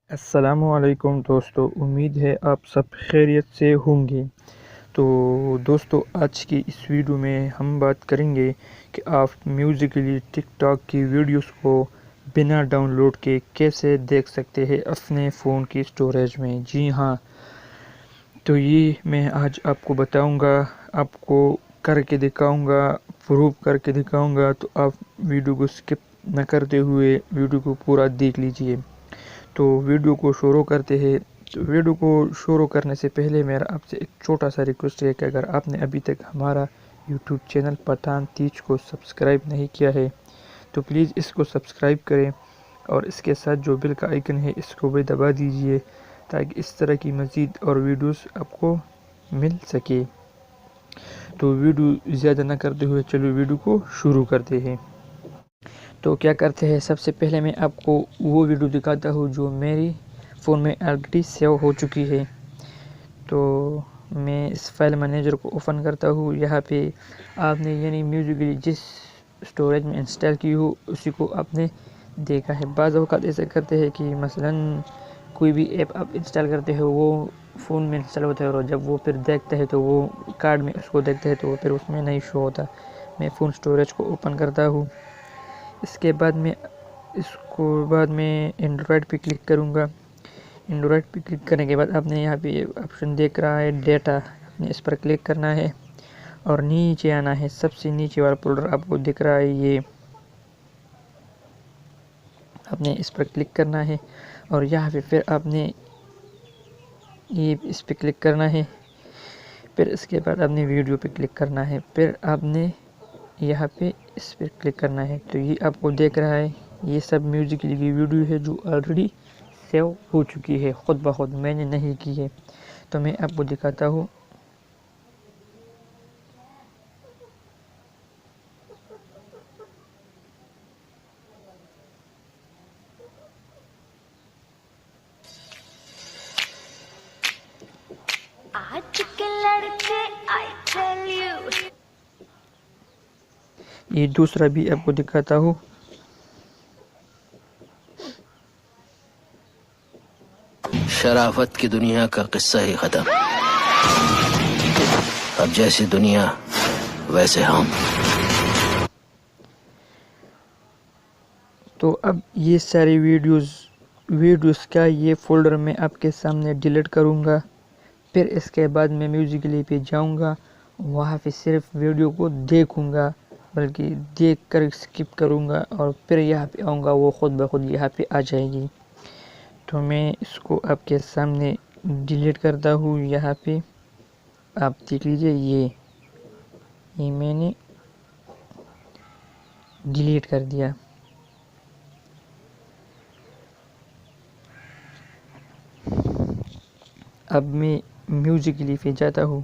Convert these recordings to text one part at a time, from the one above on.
अस्सलामुअलैकुम दोस्तों, उम्मीद है आप सब खैरियत से होंगे। तो दोस्तों, आज की इस वीडियो में हम बात करेंगे कि आप म्यूज़िकली टिकटॉक की वीडियोस को बिना डाउनलोड के कैसे देख सकते हैं अपने फ़ोन की स्टोरेज में। जी हाँ, तो ये मैं आज आपको बताऊंगा, आपको करके दिखाऊंगा, प्रूव करके दिखाऊंगा। तो आप वीडियो को स्किप न करते हुए वीडियो को पूरा देख लीजिए। तो वीडियो को शुरू करते हैं। तो वीडियो को शुरू करने से पहले मेरा आपसे एक छोटा सा रिक्वेस्ट है कि अगर आपने अभी तक हमारा यूट्यूब चैनल पठान तीज को सब्सक्राइब नहीं किया है तो प्लीज़ इसको सब्सक्राइब करें और इसके साथ जो बेल का आइकन है इसको भी दबा दीजिए ताकि इस तरह की मज़ीद और वीडियोस आपको मिल सके। तो वीडियो ज़्यादा ना करते हुए चलो वीडियो को शुरू करते हैं। तो क्या करते हैं, सबसे पहले मैं आपको वो वीडियो दिखाता हूँ जो मेरी फ़ोन में ऑलरेडी सेव हो चुकी है। तो मैं इस फाइल मैनेजर को ओपन करता हूँ। यहाँ पे आपने यानी म्यूजिकली जिस स्टोरेज में इंस्टॉल की हो उसी को आपने देखा है। बाज़ औक़ात ऐसा करते हैं कि मसलन कोई भी ऐप आप इंस्टॉल करते हो वो फ़ोन में इंस्टॉल होता है और जब वो फिर देखता है तो वो कार्ड में उसको देखता है तो फिर उसमें नहीं शो होता। मैं फ़ोन स्टोरेज को ओपन करता हूँ। इसके बाद मैं एंड्रॉयड पे क्लिक करूँगा। एंड्रॉयड पे क्लिक करने के बाद आपने यहाँ पे ऑप्शन देख रहा है डेटा, आपने इस पर क्लिक करना है और नीचे आना है। सबसे नीचे वाला फोल्डर आपको दिख रहा है, ये आपने इस पर क्लिक करना है और यहाँ पे फिर आपने ये इस पर क्लिक करना है। फिर इसके बाद आपने वीडियो पे क्लिक करना है, फिर आपने यहाँ पे इस पर क्लिक करना है। तो ये आपको देख रहा है, ये सब म्यूज़िक की वीडियो है जो ऑलरेडी सेव हो चुकी है, ख़ुद ब खुद, मैंने नहीं की है। तो मैं आपको दिखाता हूँ। आज के लड़के I tell you। ये दूसरा भी आपको दिखाता हूँ। शराफत की दुनिया का किस्सा ही खत्म। अब जैसी दुनिया वैसे हम। तो अब ये सारी वीडियोस का ये फोल्डर मैं आपके सामने डिलीट करूँगा। फिर इसके बाद मैं म्यूज़िकली पे जाऊँगा, वहाँ पे सिर्फ वीडियो को देखूँगा, बल्कि देख कर स्किप करूँगा और फिर यहाँ पे आऊँगा, वो ख़ुद ब खुद यहाँ पे आ जाएगी। तो मैं इसको आपके सामने डिलीट करता हूँ। यहाँ पे आप देख लीजिए, ये मैंने डिलीट कर दिया। अब मैं म्यूज़िकली पे जाता हूँ।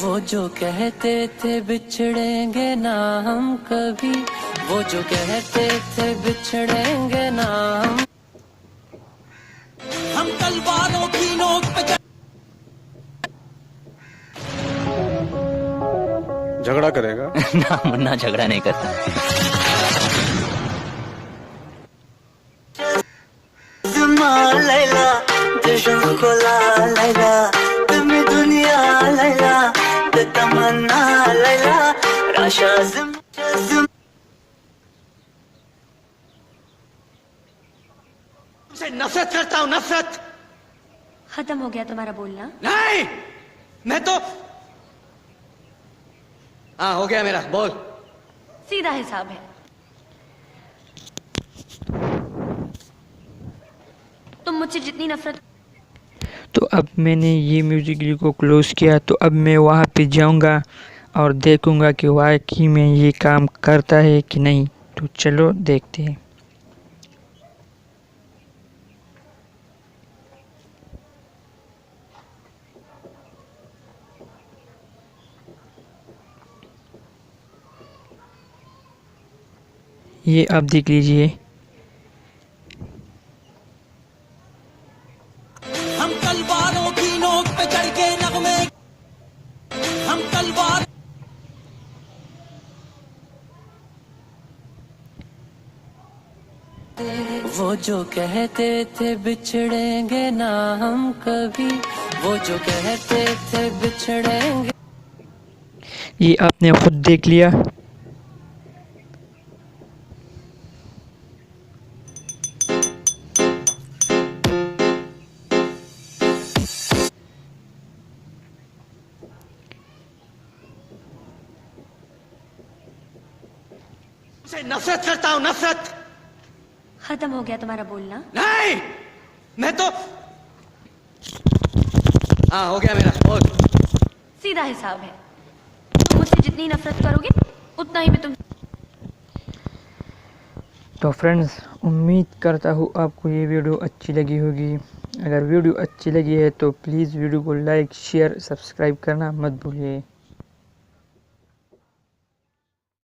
वो जो कहते थे बिछड़ेंगे ना हम कभी, वो जो कहते थे बिछड़ेंगे ना हम तलवारों की नोक पे। झगड़ा करेगा? ना मुन्ना झगड़ा नहीं करता। लैला जशन को लैला तुम दुनिया लैला तमन्ना लैला राशा से नफरत करता हूँ, नफरत। खत्म हो गया तुम्हारा बोलना? नहीं, मैं तो हाँ हो गया मेरा, बोल। सीधा हिसाब है। तुम मुझसे जितनी नफरत। तो अब मैंने ये म्यूज़िक को क्लोज़ किया। तो अब मैं वहाँ पे जाऊँगा और देखूँगा कि वाकई में ये काम करता है कि नहीं। तो चलो देखते हैं। ये आप देख लीजिए। हम तलवारों की नोक पे चढ़ के नगमे, हम तलवार वो जो कहते थे बिछड़ेंगे ना हम कभी, वो जो कहते थे बिछड़ेंगे। ये आपने खुद देख लिया। से नफरत करता हूं, नफरत। खत्म हो गया तुम्हारा बोलना? नहीं, मैं तो हाँ हो गया मेरा, बोल। सीधा हिसाब है, तुम मुझसे जितनी नफरत करोगे उतना ही मैं तुम। तो फ्रेंड्स, उम्मीद करता हूँ आपको ये वीडियो अच्छी लगी होगी। अगर वीडियो अच्छी लगी है तो प्लीज़ वीडियो को लाइक, शेयर, सब्सक्राइब करना मत भूलिए।